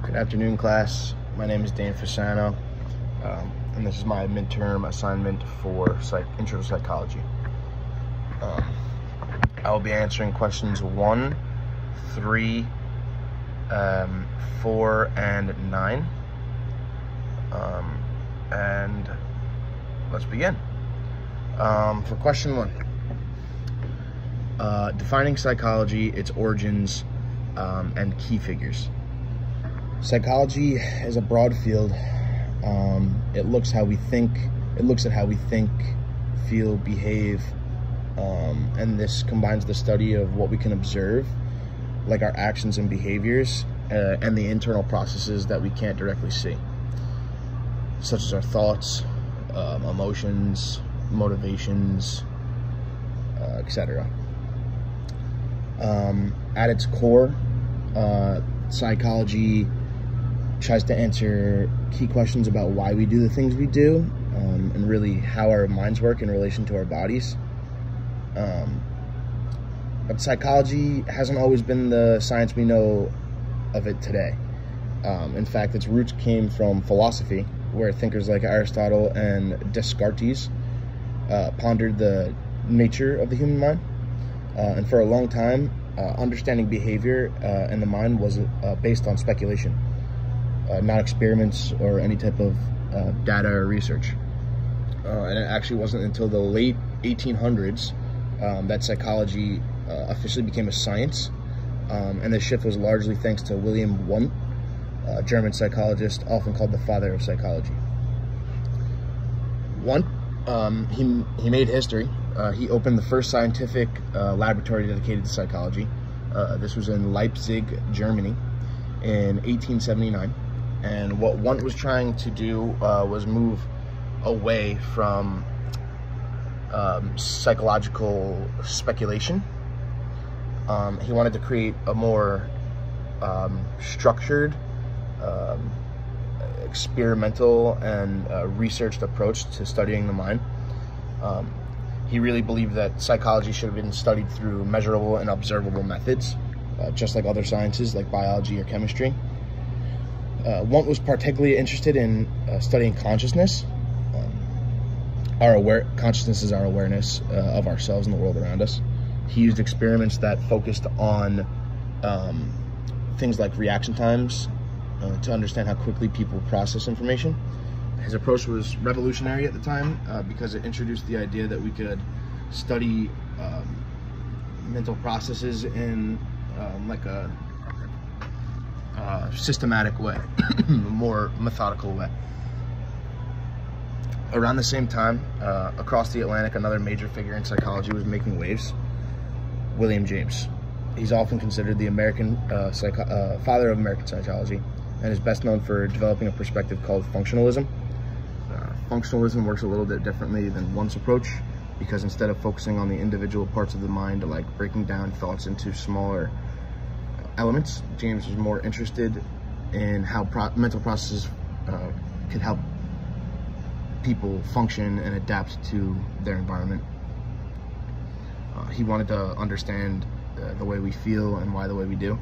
Good afternoon, class. My name is Dan Fasano, and this is my midterm assignment for Intro to Psychology. I will be answering questions 1, 3, 4, and 9. And let's begin. For question 1, defining psychology, its origins, and key figures. Psychology is a broad field. It looks at how we think, feel, behave, and this combines the study of what we can observe, like our actions and behaviors, and the internal processes that we can't directly see, such as our thoughts, emotions, motivations, etc. At its core, psychology tries to answer key questions about why we do the things we do, and really how our minds work in relation to our bodies. But psychology hasn't always been the science we know of it today. In fact, its roots came from philosophy, where thinkers like Aristotle and Descartes pondered the nature of the human mind. And for a long time, understanding behavior and the mind was based on speculation, not experiments or any type of data or research. And it actually wasn't until the late 1800s that psychology officially became a science, and this shift was largely thanks to William Wundt, a German psychologist often called the father of psychology. Wundt, he made history. He opened the first scientific laboratory dedicated to psychology. This was in Leipzig, Germany, in 1879. And what Wundt was trying to do was move away from psychological speculation. He wanted to create a more structured, experimental, and researched approach to studying the mind. He really believed that psychology should have been studied through measurable and observable methods, just like other sciences like biology or chemistry. Wundt was particularly interested in studying consciousness. Consciousness is our awareness of ourselves and the world around us. He used experiments that focused on things like reaction times to understand how quickly people process information. His approach was revolutionary at the time because it introduced the idea that we could study mental processes in like a systematic way, a more methodical way. Around the same time, across the Atlantic, another major figure in psychology was making waves: William James. He's often considered the father of American psychology, and is best known for developing a perspective called functionalism. Functionalism works a little bit differently than Wundt's approach, because instead of focusing on the individual parts of the mind, like breaking down thoughts into smaller elements, James was more interested in how mental processes could help people function and adapt to their environment. He wanted to understand the way we feel and why the way we do,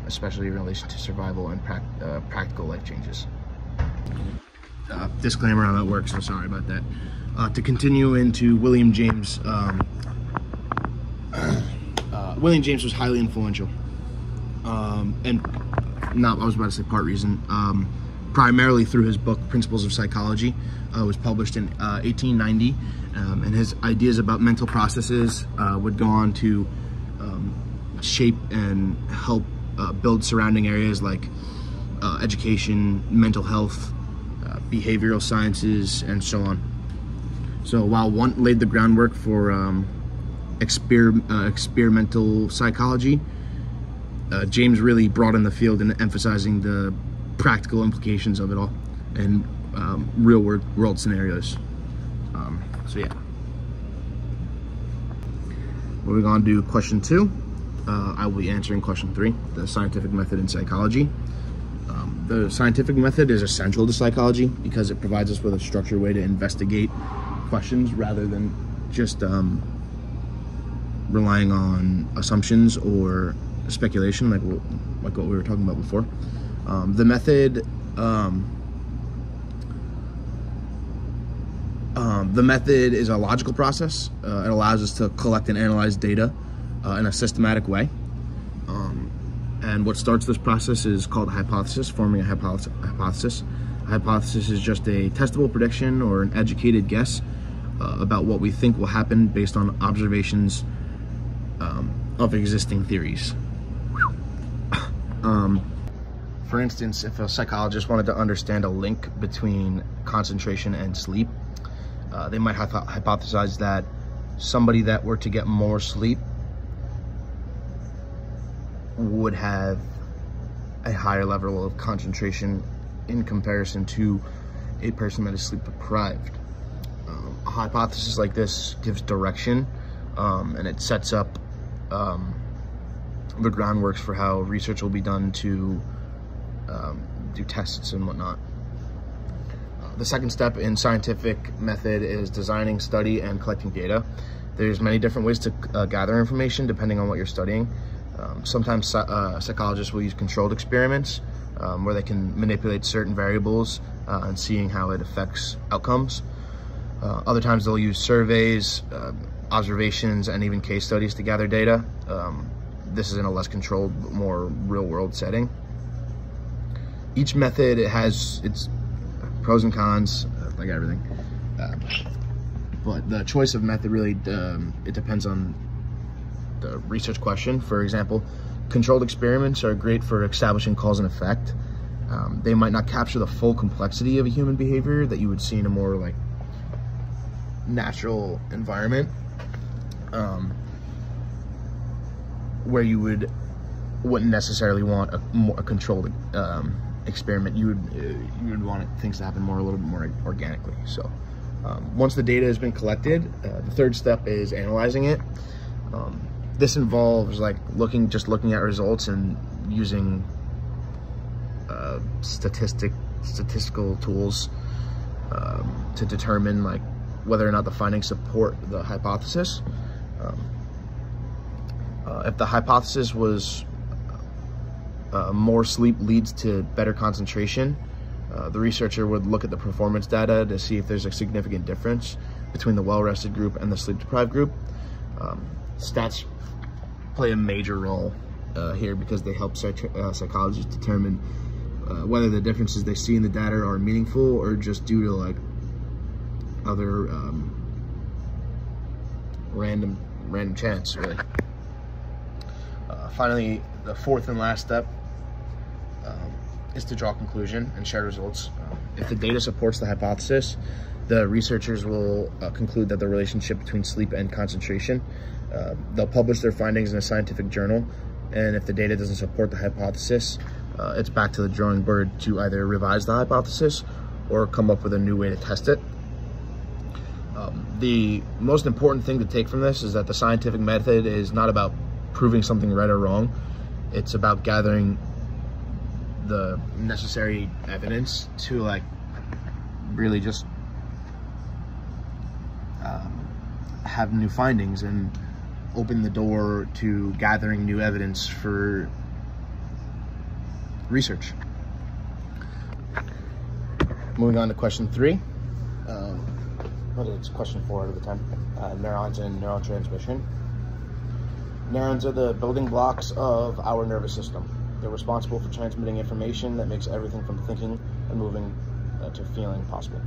especially in relation to survival and practical life changes. Disclaimer, I'm at work, so sorry about that. To continue into William James, William James was highly influential, and I was about to say part reason, primarily through his book Principles of Psychology. Was published in 1890, and his ideas about mental processes would go on to shape and help build surrounding areas like education, mental health, behavioral sciences, and so on. So while Wundt laid the groundwork for experimental psychology, James really broadened the field in emphasizing the practical implications of it all and real world scenarios. So yeah. Moving on to question 2, I will be answering question 3, the scientific method in psychology. The scientific method is essential to psychology because it provides us with a structured way to investigate questions rather than just relying on assumptions or speculation like what we were talking about before. The method is a logical process. It allows us to collect and analyze data in a systematic way. And what starts this process is called a hypothesis, forming a hypothesis. A hypothesis is just a testable prediction or an educated guess about what we think will happen based on observations of existing theories. For instance, if a psychologist wanted to understand a link between concentration and sleep, they might hypothesize that somebody that were to get more sleep would have a higher level of concentration in comparison to a person that is sleep deprived. A hypothesis like this gives direction, and it sets up the groundworks for how research will be done to do tests and whatnot. The second step in scientific method is designing, study, and collecting data. There's many different ways to gather information depending on what you're studying. Sometimes psychologists will use controlled experiments where they can manipulate certain variables and seeing how it affects outcomes. Other times they'll use surveys, observations, and even case studies to gather data. This is in a less controlled, more real-world setting. Each method has its pros and cons, like everything. But the choice of method really, it depends on the research question. For example, controlled experiments are great for establishing cause and effect. They might not capture the full complexity of a human behavior that you would see in a more like natural environment, where you wouldn't necessarily want a controlled experiment. You would want things to happen a little bit more organically. So once the data has been collected, the third step is analyzing it. This involves like looking at results and using statistical tools to determine like whether or not the findings support the hypothesis. If the hypothesis was more sleep leads to better concentration, the researcher would look at the performance data to see if there's a significant difference between the well-rested group and the sleep-deprived group. Stats play a major role here because they help psychologists determine whether the differences they see in the data are meaningful or just due to like other random chance, really. Finally, the fourth and last step is to draw a conclusion and share results. If the data supports the hypothesis, the researchers will conclude that the relationship between sleep and concentration. They'll publish their findings in a scientific journal, and if the data doesn't support the hypothesis, it's back to the drawing board to either revise the hypothesis or come up with a new way to test it. The most important thing to take from this is that the scientific method is not about proving something right or wrong. It's about gathering the necessary evidence to like really just have new findings and open the door to gathering new evidence for research. Moving on to question 3. What is question 4 out of the 10? Neurons and neurotransmission. Neurons are the building blocks of our nervous system. They're responsible for transmitting information that makes everything from thinking and moving to feeling possible.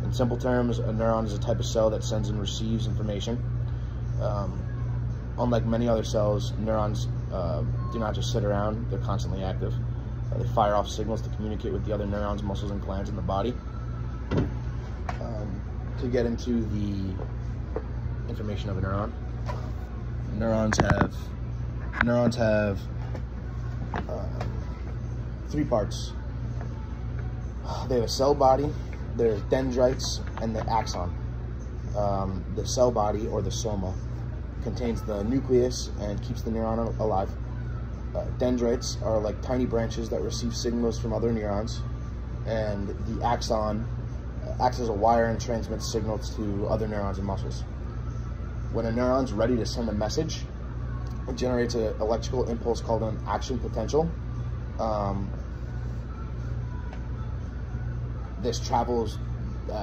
In simple terms, a neuron is a type of cell that sends and receives information. Unlike many other cells, neurons do not just sit around, they're constantly active. They fire off signals to communicate with the other neurons, muscles, and glands in the body. To get into the information of a neuron, neurons have 3 parts. They have a cell body, there's dendrites, and the axon. The cell body, or the soma, contains the nucleus and keeps the neuron alive. Dendrites are like tiny branches that receive signals from other neurons, and the axon acts as a wire and transmits signals to other neurons and muscles. When a neuron's ready to send a message, it generates an electrical impulse called an action potential. This travels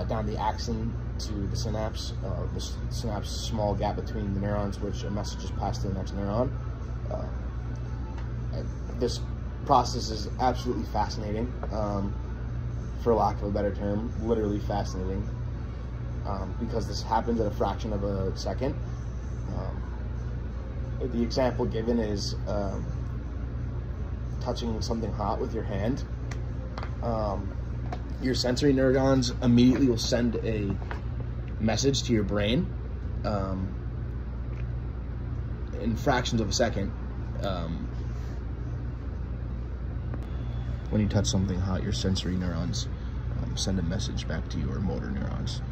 down the axon to the synapse, the synapse small gap between the neurons, which a message is passed to the next neuron. This process is absolutely fascinating, for lack of a better term, literally fascinating, because this happens at a fraction of a second. The example given is touching something hot with your hand. Your sensory neurons immediately will send a message to your brain in fractions of a second. When you touch something hot, your sensory neurons send a message back to your motor neurons,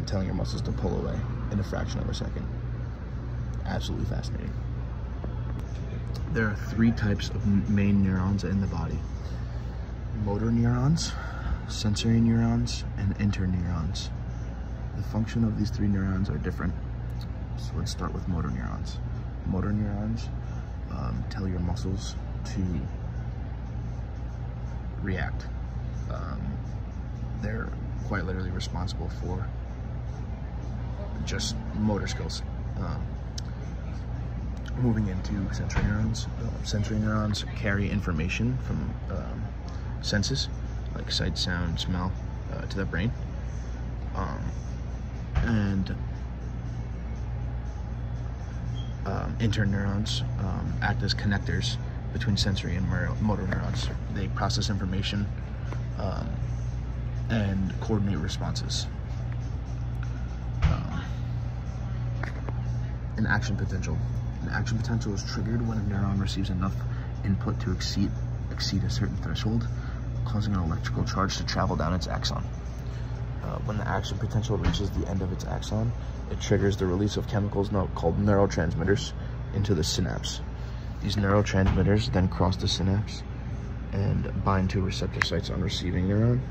telling your muscles to pull away in a fraction of a second. Absolutely fascinating. There are 3 types of main neurons in the body: motor neurons, sensory neurons, and interneurons. The function of these 3 neurons are different. So let's start with motor neurons. Motor neurons tell your muscles to react. They're quite literally responsible for just motor skills. Moving into sensory neurons. Sensory neurons carry information from senses, like sight, sound, smell, to the brain. And interneurons act as connectors between sensory and motor neurons. They process information and coordinate responses. An action potential. An action potential is triggered when a neuron receives enough input to exceed a certain threshold, causing an electrical charge to travel down its axon. When the action potential reaches the end of its axon, it triggers the release of chemicals called neurotransmitters into the synapse. These neurotransmitters then cross the synapse and bind to receptor sites on receiving neuron,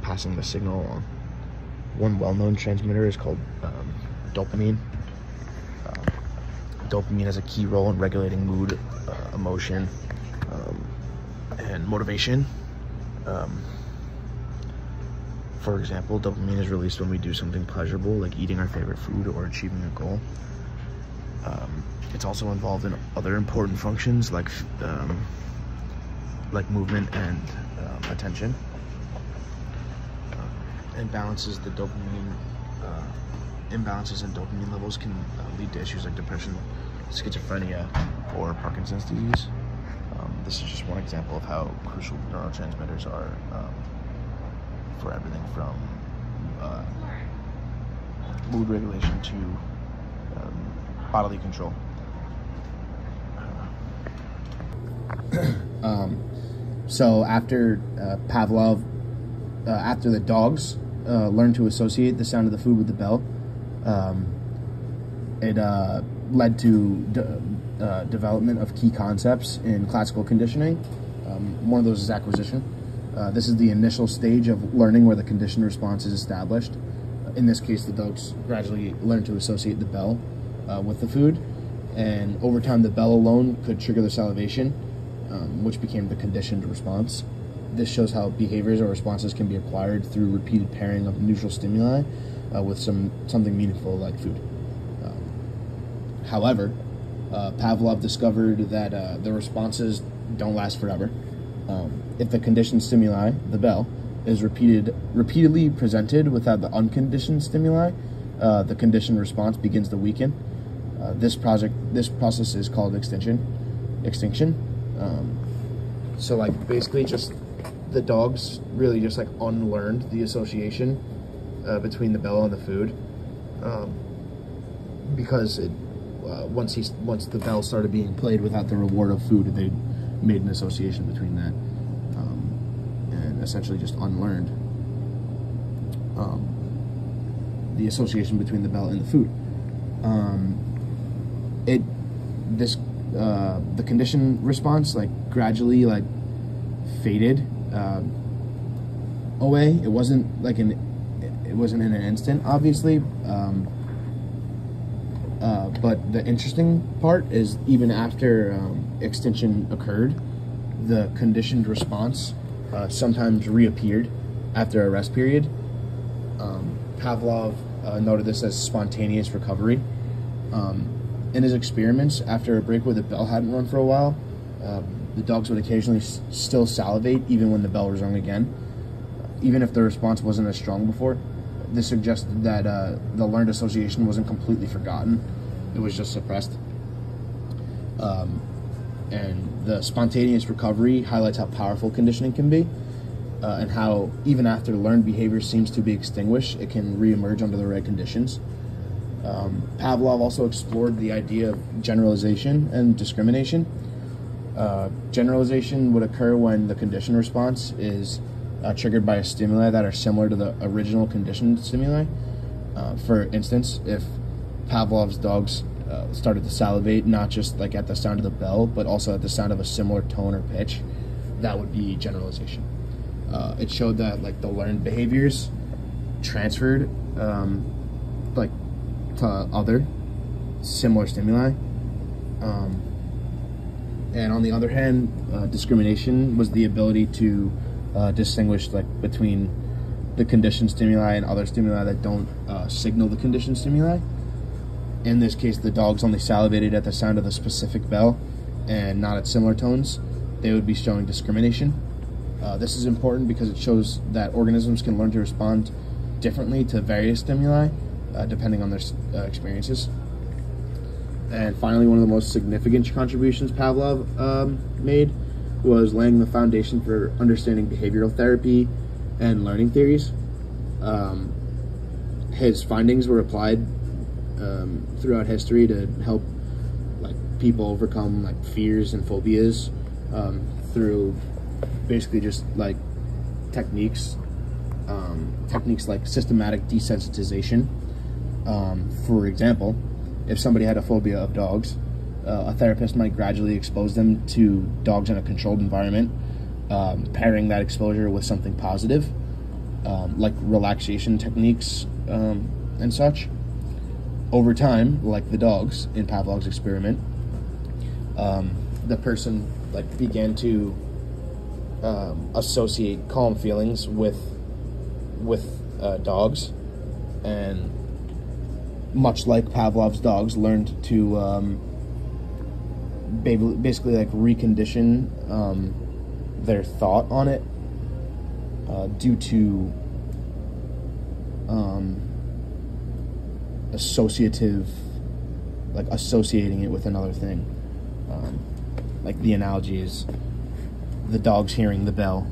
passing the signal along. One well-known transmitter is called dopamine. Dopamine has a key role in regulating mood, emotion, and motivation. For example, dopamine is released when we do something pleasurable, like eating our favorite food or achieving a goal. It's also involved in other important functions like movement and attention. Imbalances in dopamine levels can lead to issues like depression, schizophrenia, or Parkinson's disease. This is just one example of how crucial neurotransmitters are for everything from mood regulation to bodily control. So after Pavlov, after the dogs learned to associate the sound of the food with the bell, it led to development of key concepts in classical conditioning. One of those is acquisition. This is the initial stage of learning where the conditioned response is established. In this case, the dogs gradually learned to associate the bell with the food, and over time the bell alone could trigger the salivation, which became the conditioned response. This shows how behaviors or responses can be acquired through repeated pairing of neutral stimuli with something meaningful like food. However, Pavlov discovered that the responses don't last forever. If the conditioned stimuli, the bell, is repeatedly presented without the unconditioned stimuli, the conditioned response begins to weaken. This process is called extinction. So like basically just the dogs really just like unlearned the association between the bell and the food, because once the bell started being played without the reward of food, they made an association between that, and essentially just unlearned the association between the bell and the food. The conditioned response like gradually like faded away. It wasn't in an instant, obviously. But the interesting part is even after extinction occurred, the conditioned response sometimes reappeared after a rest period. Pavlov noted this as spontaneous recovery. In his experiments, after a break where the bell hadn't rung for a while, the dogs would occasionally still salivate even when the bell was rung again, even if the response wasn't as strong before. This suggested that the learned association wasn't completely forgotten. It was just suppressed. And the spontaneous recovery highlights how powerful conditioning can be, and how even after learned behavior seems to be extinguished, it can reemerge under the right conditions. Pavlov also explored the idea of generalization and discrimination. Generalization would occur when the conditioned response is triggered by a stimuli that are similar to the original conditioned stimuli. For instance, if Pavlov's dogs started to salivate, not just like at the sound of the bell, but also at the sound of a similar tone or pitch, that would be generalization. It showed that like the learned behaviors transferred like to other similar stimuli. And on the other hand, discrimination was the ability to distinguish like between the conditioned stimuli and other stimuli that don't signal the conditioned stimuli. In this case, the dogs only salivated at the sound of the specific bell and not at similar tones. They would be showing discrimination. This is important because it shows that organisms can learn to respond differently to various stimuli depending on their experiences. And finally, one of the most significant contributions Pavlov made was laying the foundation for understanding behavioral therapy and learning theories. His findings were applied throughout history to help like people overcome like fears and phobias through basically just like techniques like systematic desensitization. For example, if somebody had a phobia of dogs, a therapist might gradually expose them to dogs in a controlled environment, pairing that exposure with something positive, like relaxation techniques and such. Over time, like the dogs in Pavlov's experiment, the person like began to associate calm feelings with dogs, and much like Pavlov's dogs learned to basically like recondition their thought on it due to associating it with another thing. Like the analogy is the dogs hearing the bell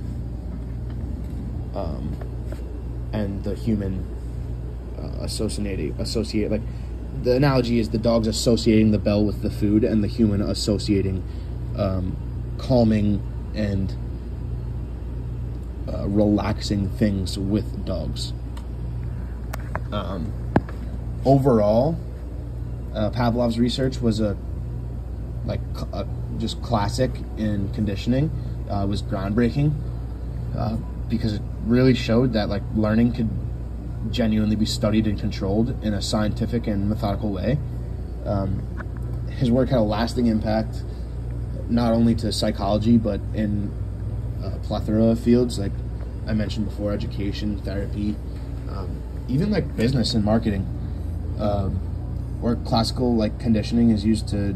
and the human associate like the analogy is the dogs associating the bell with the food and the human associating calming and relaxing things with dogs. Overall, Pavlov's research was just classic in conditioning. It was groundbreaking because it really showed that like learning could genuinely be studied and controlled in a scientific and methodical way. His work had a lasting impact not only to psychology but in a plethora of fields, like I mentioned before: education, therapy, even like business and marketing, where classical like conditioning is used to.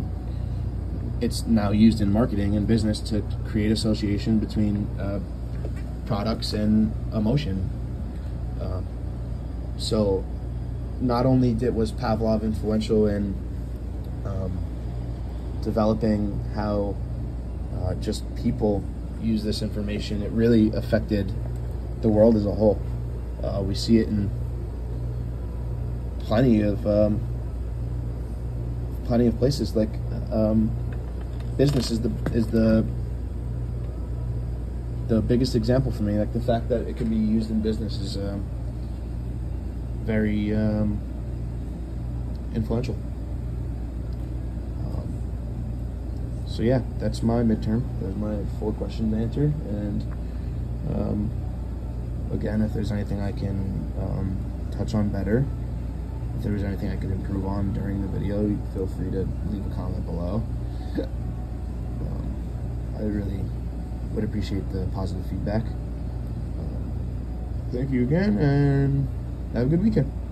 It's now used in marketing and business to create association between products and emotion. So not only was Pavlov influential in developing how just people use this information, it really affected the world as a whole. We see it in plenty of places. Like business is the biggest example for me. Like the fact that it can be used in business is very influential. So yeah, that's my midterm. There's my 4 questions to answer, and again, if there's anything I can touch on better, if there's anything I could improve on during the video, feel free to leave a comment below. I really would appreciate the positive feedback. Thank you again, and have a good weekend.